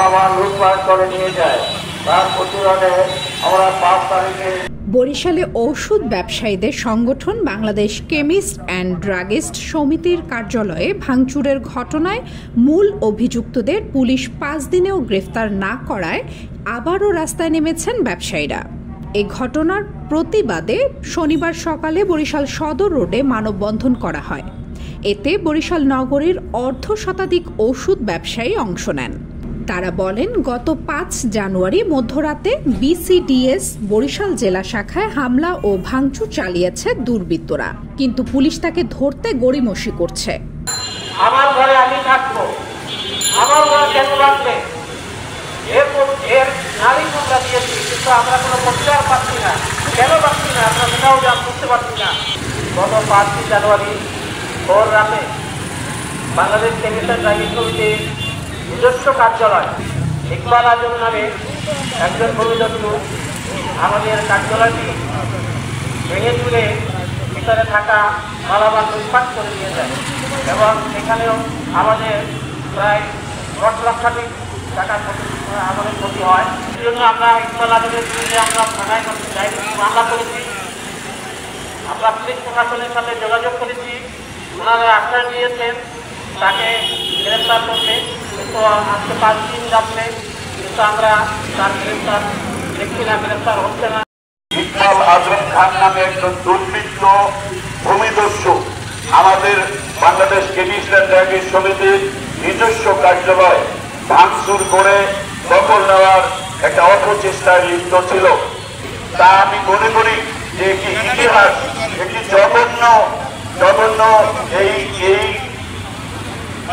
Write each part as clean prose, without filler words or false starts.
মালামাল লুটপাট করে নিয়ে যায়। তার প্রতিবাদে আমরা 5 তারিখে বরিশালে ঔষধ ব্যবসায়ীদের সংগঠন বাংলাদেশ কেমিস্ট অ্যান্ড ড্রাগিস্ট সমিতির কার্যালয়ে ভাঙচুরের ঘটনায় মূল অভিযুক্তদের পুলিশ 5 দিনেও গ্রেফতার না করায় আবারও রাস্তায় নেমেছেন ব্যবসায়ীরা। এই ঘটনার প্রতিবাদে শনিবার সকালে বরিশাল সদর রোডে মানববন্ধন করা হয়। এতে বরিশাল নগরীর অর্ধশতাধিক ওষুধ ব্যবসায়ী অংশ নেন। তারা বলেন, গত 5 জানুয়ারি মধ্যরাতে বিসিডিএস বরিশাল জেলা শাখায় হামলা ও ভাঙচুর চালিয়েছে দুর্বৃত্তরা, কিন্তু পুলিশ তাকে ধরতে গড়িমসি করছে। আমার ঘরে আমি থাকবো, আমার ঘরে কেন রাখবে, এর নারী আমরা দিয়েছি, কিন্তু আমরা কোনো প্রতিকার পাচ্ছি না। কেন পাচ্ছি না আমরা সেটাও বুঝতে পারছি না। গত 5 জানুয়ারি ভোর রাতে বাংলাদেশ কেমিস্ট অ্যান্ড ড্রাগিস্ট সমিতির নিজস্ব কার্যালয় ইকবাল আজম নামে একজন পরিদর্শক আমাদের কার্যালয়টি ভেঙে তুলে ভিতরে থাকা মালামাল লুটপাট করে নিয়ে যায় এবং সেখানেও আমাদের প্রায় 10 লক্ষাধিক টাকার আমাদের ক্ষতি হয়। এই জন্য আমরা ইকবাল আজমের বিরুদ্ধে আমরা থানায় মামলা করেছি। আমরা পুলিশ প্রশাসনের সাথে যোগাযোগ করেছি, ওনারা আশ্বাস দিয়েছেন তাকে গ্রেফতার করতে, কিন্তু আজকে 5 দিন যাচ্ছে, কিন্তু আমরা তার গ্রেফতার দেখছি না, গ্রেফতার হচ্ছে না। ইকবাল আজম খান নামে একজন দুর্বৃত্ত ভূমিদস্যু আমাদের বাংলাদেশ কেমিস্ট অ্যান্ড ড্রাগিস্ট সমিতির নিজস্ব কার্যালয় ভাঙচুর করে দখল নেওয়ার একটা অপচেষ্টায় লিপ্ত ছিল। তা আমি মনে করি যে একটি ইতিহাস, একটি জঘন্য এই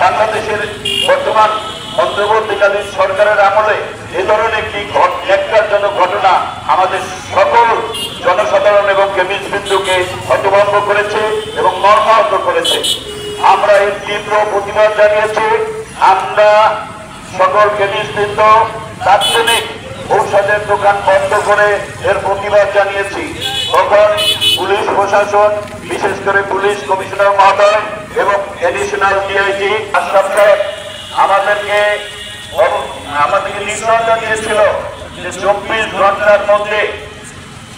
বাংলাদেশের বর্তমান অন্তর্বর্তীকালীন সরকারের আমলে এ ধরনের একটি ন্যাক্কারজনক ঘটনা আমাদের সকল জনসাধারণ এবং কেমিস্ট বিন্দুকে হতভম্ব করেছে এবং মর্মাহত করেছে। আমরা এর তীব্র প্রতিবাদ জানিয়েছি। আমরা সকল কেমিস্ট বৃন্দ তাৎক্ষণিক ঔষধের দোকান বন্ধ করে এর প্রতিবাদ জানিয়েছি। তখন পুলিশ প্রশাসন, বিশেষ করে পুলিশ কমিশনার মহোদয় এবং এডিশনাল ডিআইজি আশরাফ সাহেব আমাদেরকে নিশ্চয়তা দিয়েছিল যে 24 ঘন্টার মধ্যে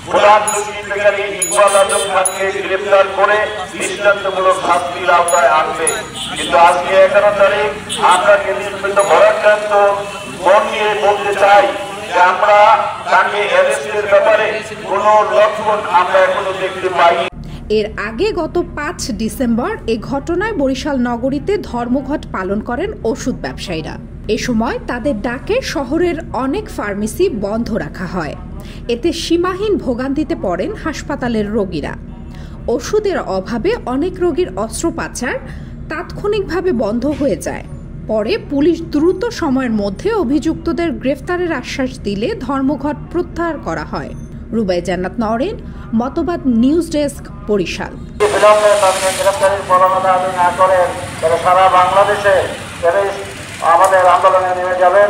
প্রধান দুষ্কৃতকারী ইকবাল আজম খানকে গ্রেফতার করে দৃষ্টান্তমূলক শাস্তির আওতায় আনবে। কিন্তু আজকে 11 তারিখ আমরা কেন্দ্রীয় ভরাক্রান্ত মন নিয়ে বলতে চাই যে আমরা তাকে অ্যারেস্টের ব্যাপারে কোনো লক্ষণ আমরা এখনো দেখতে পাই। এর আগে গত 5 ডিসেম্বর এ ঘটনায় বরিশাল নগরীতে ধর্মঘট পালন করেন ওষুধ ব্যবসায়ীরা। এ সময় তাদের ডাকে শহরের অনেক ফার্মেসি বন্ধ রাখা হয়। এতে সীমাহীন ভোগান্তিতে পড়েন হাসপাতালের রোগীরা। ওষুধের অভাবে অনেক রোগীর অস্ত্রোপচার তাৎক্ষণিকভাবে বন্ধ হয়ে যায়। পরে পুলিশ দ্রুত সময়ের মধ্যে অভিযুক্তদের গ্রেফতারের আশ্বাস দিলে ধর্মঘট প্রত্যাহার করা হয়। রুবাই জান্নাত নওরিন, মতবাদ নিউজ ডেস্ক, বরিশাল। গ্রেফতারের পরামর্শ না করেন তাহলে সারা বাংলাদেশে আমাদের আন্দোলনে নেমে যাবেন।